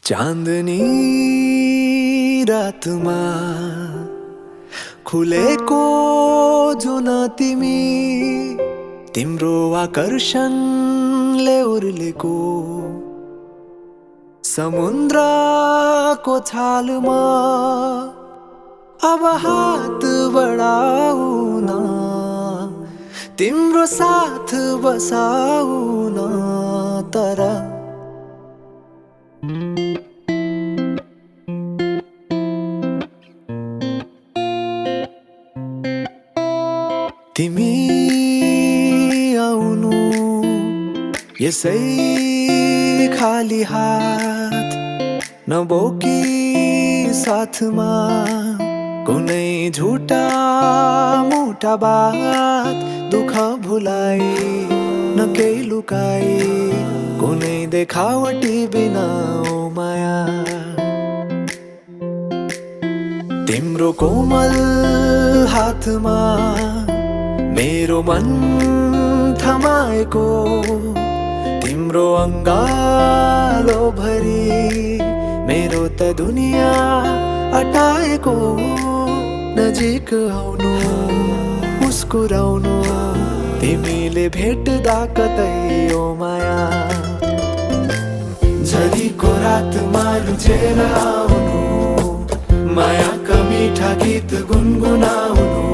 चाँदनी रातमा खुलेको जुन तिमी तिम्रो आकर्षणले उर्लेको समुद्रको छालमा अब हात बढाउन तिम्रो साथ बसाउन तर तिमी आउनु यसै खाली हात नबोकी साथमा कुनै झुटा मोटा बात दुःख भुलाई न केही लुकाई कुनै देखावटी बिना ओ माया तिम्रो कोमल हातमा मेरो मन थमाएको तिम्रो अङ्गालो भरि मेरो त दुनिया अटाएको नजिक आउनु मुस्कुराउनु तिमीले भेट्दा कतै ओ माया झरीको रातमा लुचेर आउनु मायाका मिठा गीत गुनगुनाउनु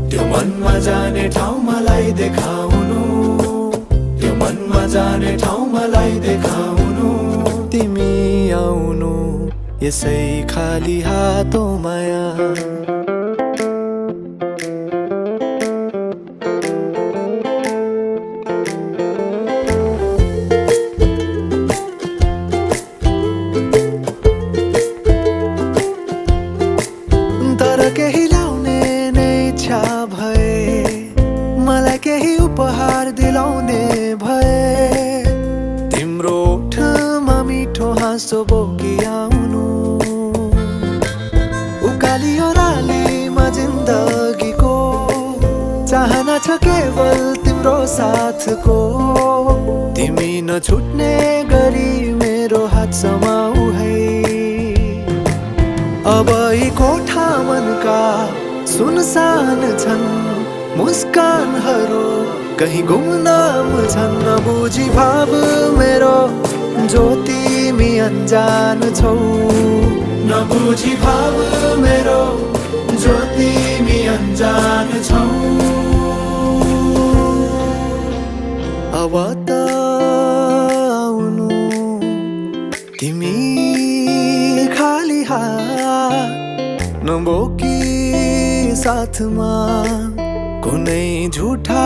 त्यो मनमा जाने ठाउँ मलाई देखाउनु त्यो मनमा जाने ठाउँ मलाई देखाउनु तिमी आउनु यसै खाली हात ओ माया तर केही ल्याउने नै इच्छा भए मलाई केही उपहार दिलाउने भए तिम्रो ओठमा मिठो हाँसो बोकी आउनु उकाली ओह्रालीमा जिन्दगीको चाहना छ केवल तिम्रो साथको तिमी नछुट्ने गरी मेरो हात समाऊ है अब यी कोठा मनका सुनसान छन् मुस्कानहरू कहीं गुमनाम छन् नबुझी भाव मेरो जो तिमी अनजान छौ नबुझी भाव मेरो जो तिमी अनजान छौ अब त आउनु तिमी खाली हात नबोकी साथमा कुनै झुटा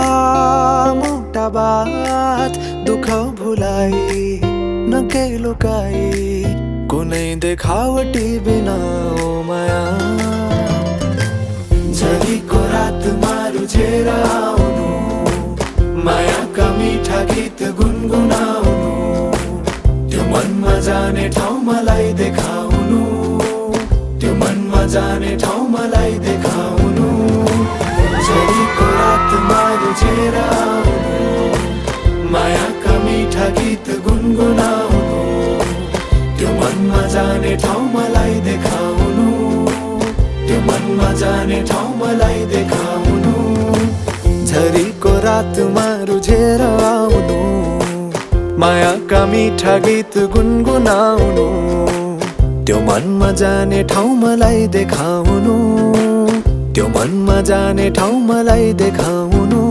मोटा बात दुःख भुलाई न केही लुकाई कुनै देखावटी बिना ओ माया झरीको रातमा रुझेर आउनु मायाका मिठा गीत गुनगुनाउनु त्यो मनमा जाने ठाउँ मलाई देखाउनु त्यो मनमा जाने ठाउँ मलाई देखाउनु झरीको रातमा रुझेर आउनु मायाका मिठा गीत गुनगुनाउनु त्यो मनमा जाने ठाउँ मलाई देखाउनु त्यो मनमा जाने ठाउँ मलाई देखाउनु झरीको रातमा रुझेर आउनु मायाका मिठा गीत गुनगुनाउनु त्यो मनमा जाने ठाउँ मलाई देखाउनु त्यो मनमा जाने ठाउँ मलाई देखाउनु